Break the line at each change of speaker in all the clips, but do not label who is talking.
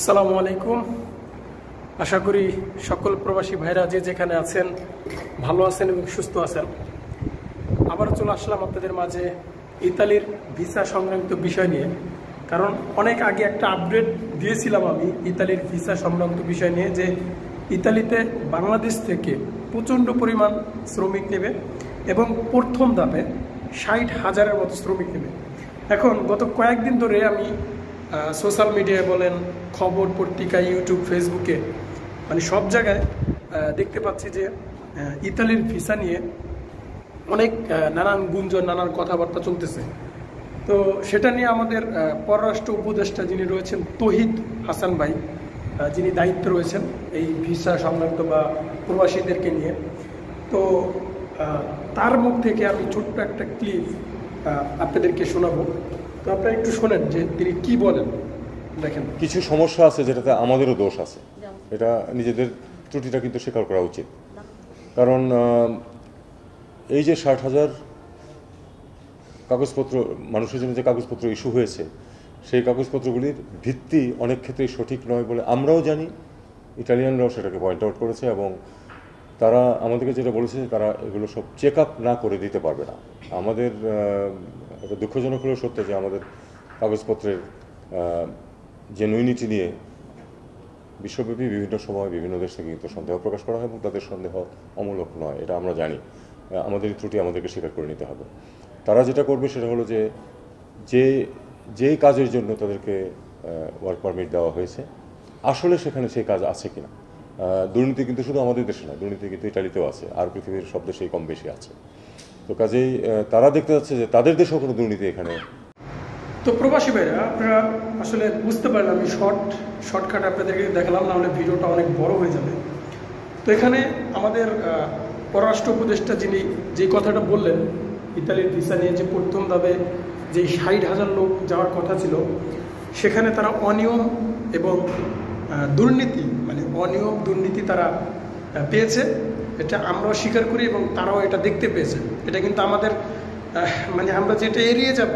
আসসালামু আলাইকুম। আশা করি সকল প্রবাসী ভাইরা যে যেখানে আছেন ভালো আছেন এবং সুস্থ আছেন। আবার চলে আসলাম আপনাদের মাঝে ইতালির ভিসা সংক্রান্ত বিষয় নিয়ে। কারণ অনেক আগে একটা আপডেট দিয়েছিলাম আমি ইতালির ভিসা সংক্রান্ত বিষয় নিয়ে, যে ইতালিতে বাংলাদেশ থেকে প্রচণ্ড পরিমাণ শ্রমিক নেবে এবং প্রথম ধাপে 60,000-এর মতো শ্রমিক নেবে। এখন গত কয়েকদিন ধরে আমি সোশ্যাল মিডিয়ায় বলেন, খবর পত্রিকা, ইউটিউব, ফেসবুকে, মানে সব জায়গায় দেখতে পাচ্ছি যে ইতালির ভিসা নিয়ে অনেক নানান গুঞ্জন, নানান কথাবার্তা চলতেছে। তো সেটা নিয়ে আমাদের পররাষ্ট্র উপদেষ্টা যিনি রয়েছেন তৌহিদ হাসান ভাই, যিনি দায়িত্ব রয়েছেন এই ভিসা সংক্রান্ত বা প্রবাসীদেরকে নিয়ে, তো তার মুখ থেকে আমি ছোট্ট একটা ক্লিপ আপনাদেরকে শোনাবো। তো আপনারা একটু শোনেন যে তিনি কি বলেন। দেখেন,
কিছু সমস্যা আছে যেটাতে আমাদেরও দোষ আছে, এটা নিজেদের ত্রুটিটা কিন্তু স্বীকার করা উচিত। কারণ এই যে 60,000 কাগজপত্র, মানুষের জন্য যে কাগজপত্র ইস্যু হয়েছে, সেই কাগজপত্রগুলির ভিত্তি অনেক ক্ষেত্রেই সঠিক নয় বলে আমরাও জানি, ইটালিয়ানরাও সেটাকে পয়েন্ট আউট করেছে এবং তারা আমাদেরকে যেটা বলেছে, তারা এগুলো সব চেক আপ না করে দিতে পারবে না। আমাদের এটা দুঃখজনক হলেও সত্য যে আমাদের কাগজপত্রের জেনুইনিটি নিয়ে বিশ্বব্যাপী বিভিন্ন সময় বিভিন্ন দেশ থেকে কিন্তু সন্দেহ প্রকাশ করা হয় এবং তাদের সন্দেহ অমূলক নয়, এটা আমরা জানি। আমাদের ত্রুটি আমাদেরকে স্বীকার করে নিতে হবে। তারা যেটা করবে সেটা হলো যেই কাজের জন্য তাদেরকে ওয়ার্ক পারমিট দেওয়া হয়েছে, আসলে সেখানে সেই কাজ আছে কিনা। দুর্নীতি কিন্তু শুধু আমাদের দেশে নয়, দুর্নীতি কিন্তু ইটালিতেও আছে, আর পৃথিবীর সব দেশেই কম বেশি আছে। তো কাজেই তারা দেখতে যাচ্ছে যে তাদের দেশেও কোনো দুর্নীতি এখানে।
তো প্রবাসী ভাইরা, আপনারা আসলে বুঝতে পারেন, আমি শর্টকাট আপনাদেরকে দেখালাম, না হলে ভিডিওটা অনেক বড় হয়ে যাবে। তো এখানে আমাদের পররাষ্ট্র উপদেষ্টা যিনি যে কথাটা বললেন ইতালির ভিসা নিয়ে, যে প্রথম ধাপে যে 60,000 লোক যাওয়ার কথা ছিল, সেখানে তারা অনিয়ম এবং দুর্নীতি, মানে অনিয়ম দুর্নীতি তারা পেয়েছে, এটা আমরাও স্বীকার করি এবং তারাও এটা দেখতে পেয়েছে। এটা কিন্তু আমাদের মানে আমরা যেটা এড়িয়ে যাব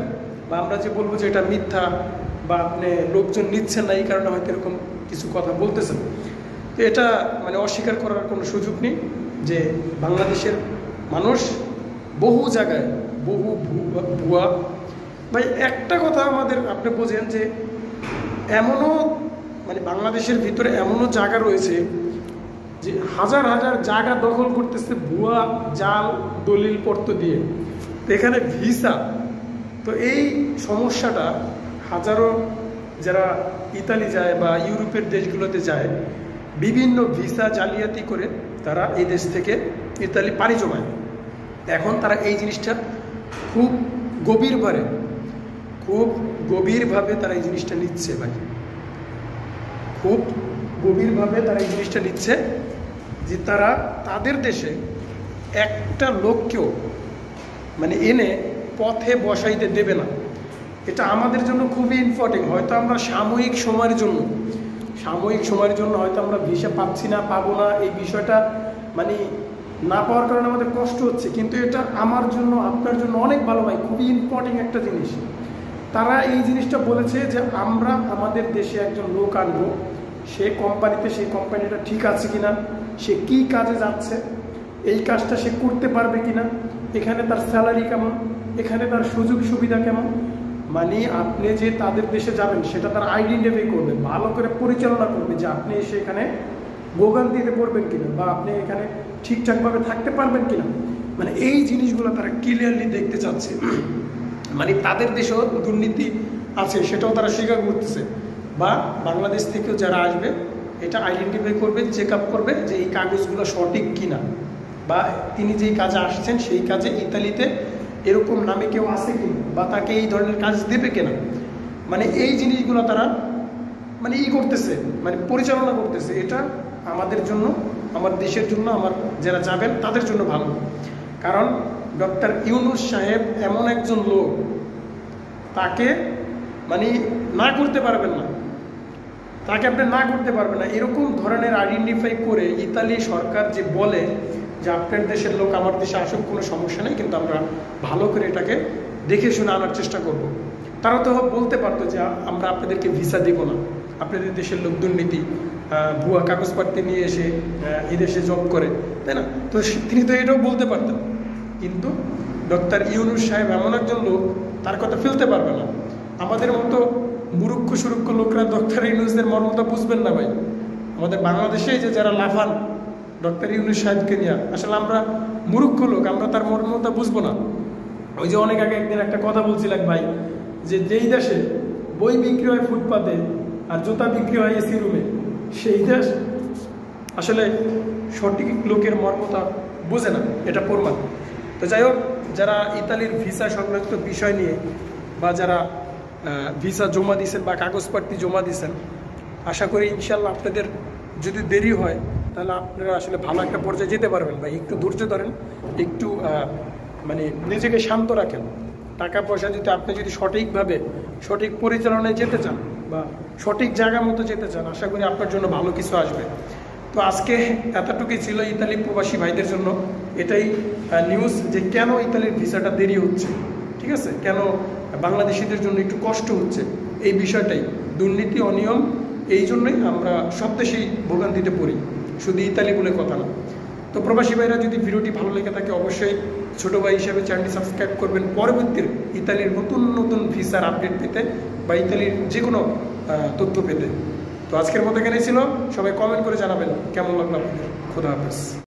বা আমরা যে বলবো যে এটা মিথ্যা বা আপনি লোকজন নিচ্ছেন না, এই কারণে হয়তো এরকম কিছু কথা বলতেছেন, তো এটা মানে অস্বীকার করার কোনো সুযোগ নেই। যে বাংলাদেশের মানুষ বহু জায়গায় বহু ভুয়া, ভাই একটা কথা আমাদের আপনি বোঝেন যে এমনও মানে বাংলাদেশের ভিতরে এমনও জায়গা রয়েছে যে হাজার হাজার জায়গা দখল করতেছে ভুয়া জাল দলিলপত্র দিয়ে। তো এখানে ভিসা, তো এই সমস্যাটা হাজারো যারা ইতালি যায় বা ইউরোপের দেশগুলোতে যায়, বিভিন্ন ভিসা জালিয়াতি করে তারা এই দেশ থেকে ইতালি পাড়ি জমায়। এখন তারা এই জিনিসটা খুব গভীরভাবে তারা এই জিনিসটা নিচ্ছে, ভাই খুব গভীরভাবে তারা এই জিনিসটা নিচ্ছে, যে তারা তাদের দেশে একটা লোককেও মানে এনে পথে বসাইতে দেবে না। এটা আমাদের জন্য খুবই ইম্পর্টেন্ট। হয়তো আমরা সাময়িক সময়ের জন্য হয়তো আমরা ভিসা পাচ্ছি না, পাবো না, এই বিষয়টা মানে না পাওয়ার কারণে আমাদের কষ্ট হচ্ছে, কিন্তু এটা আমার জন্য, আপনার জন্য অনেক ভালো, ভাই খুবই ইম্পর্টেন্ট একটা জিনিস। তারা এই জিনিসটা বলেছে যে আমরা আমাদের দেশে একজন লোক আনবো, সেই কোম্পানিটা ঠিক আছে কিনা, সে কি কাজে যাচ্ছে, এই কাজটা সে করতে পারবে কিনা, এখানে তার স্যালারি কেমন, এখানে তার সুযোগ সুবিধা কেমন, মানে আপনি যে তাদের দেশে যাবেন সেটা তার আইডেন্টিফাই করবে, ভালো করে পরিচালনা করবে, যে আপনি এসে এখানে ভোগান দিতে পারবেন কিনা বা আপনি এখানে ঠিকঠাকভাবে থাকতে পারবেন কিনা, মানে এই জিনিসগুলো তারা ক্লিয়ারলি দেখতে চাচ্ছে। মানে তাদের দেশেও দুর্নীতি আছে সেটাও তারা স্বীকার করতেছে, বা বাংলাদেশ থেকেও যারা আসবে এটা আইডেন্টিফাই করবে, চেক আপ করবে যে এই কাগজগুলো সঠিক কিনা, বা তিনি যেই কাজে আসছেন সেই কাজে ইতালিতে এরকম নামে কেউ আছে কিনা, বা তাকে এই ধরনের কাজ দেবে কিনা, মানে এই জিনিসগুলো তারা মানে করতেছে, মানে পরিচালনা করতেছে। এটা আমাদের জন্য, আমার দেশের জন্য, আমার যারা যাবেন তাদের জন্য ভালো। কারণ ডক্টর ইউনূস সাহেব এমন একজন লোক, তাকে মানে না করতে পারবেন না, তাকে আপনি না করতে পারবেন না। এরকম ধরনের আইডেন্টিফাই করে ইতালি সরকার যে বলে যে আপনার দেশের লোক আমার দেশে আসুক, কোনো সমস্যা নেই, কিন্তু আমরা ভালো করে এটাকে দেখে শুনে আনার চেষ্টা করব। তারা তো বলতে পারতো যে আমরা আপনাদেরকে ভিসা দেব না, আপনাদের দেশের লোক দুর্নীতি, ভুয়া কাগজপত্র নিয়ে এসে এই দেশে জব করে, তাই না? তো তিনি তো এটাও বলতে পারতেন, কিন্তু ডক্টর ইউনূস সাহেব এমন একজন লোক, তার কথা ফেলতে পারবে না। আমাদের মতো মুরুক্ষ সুরুক্ষ লোকরা ডক্টর ইউনূসের মর্মতা বুঝবেন না ভাই। আমাদের বাংলাদেশে যে যারা লাফান ডক্টর ইউনূস সাহেবকে নিয়ে, আসলে আমরা মুরুক্ষ লোক, আমরা তার মর্মতা বুঝবো না। ওই যে অনেক আগে একদিন একটা কথা বলছিলাম ভাই, যে যেই দেশে বই বিক্রি হয় ফুটপাতে আর জুতা বিক্রি হয় এসি রুমে, সেই দেশ আসলে সঠিক লোকের মর্মতা বোঝে না, এটা প্রমাণ। তো যাই হোক, যারা ইতালির ভিসা সংক্রান্ত বিষয় নিয়ে বা যারা ভিসা জমা দিয়েছেন বা কাগজপত্র জমা দিয়েছেন, আশা করি ইনশাল্লাহ আপনাদের যদি দেরি হয় তাহলে আপনারা আসলে ভালো একটা পর্যায়ে যেতে পারবেন ভাই। একটু ধৈর্য ধরেন, একটু মানে নিজেকে শান্ত রাখেন। টাকা পয়সা যদি আপনি যদি সঠিকভাবে সঠিক পরিচালনায় যেতে চান বা সঠিক জায়গা মতো যেতে চান, আশা করি আপনার জন্য ভালো কিছু আসবে। তো আজকে এতটুকুই ছিল ইতালি প্রবাসী ভাইদের জন্য। এটাই নিউজ যে কেন ইতালির ভিসাটা দেরি হচ্ছে, ঠিক আছে, কেন বাংলাদেশিদের জন্য একটু কষ্ট হচ্ছে, এই বিষয়টাই। দুর্নীতি, অনিয়ম, এই জন্যই আমরা সব দেশেই ভোগান্তিতে পড়ি, শুধু ইতালি বলে কথা না। তো প্রবাসী ভাইরা যদি ভিডিওটি ভালো লেগে থাকে অবশ্যই ছোটো ভাই হিসেবে চ্যানেলটি সাবস্ক্রাইব করবেন, পরবর্তীর ইতালির নতুন নতুন ভিসার আপডেট পেতে বা ইতালির যে কোনো তথ্য পেতে। তো আজকের মতো এখানেই ছিল, সবাই কমেন্ট করে জানাবেন কেমন লাগলো আপনাদের। খোদা হাফেজ।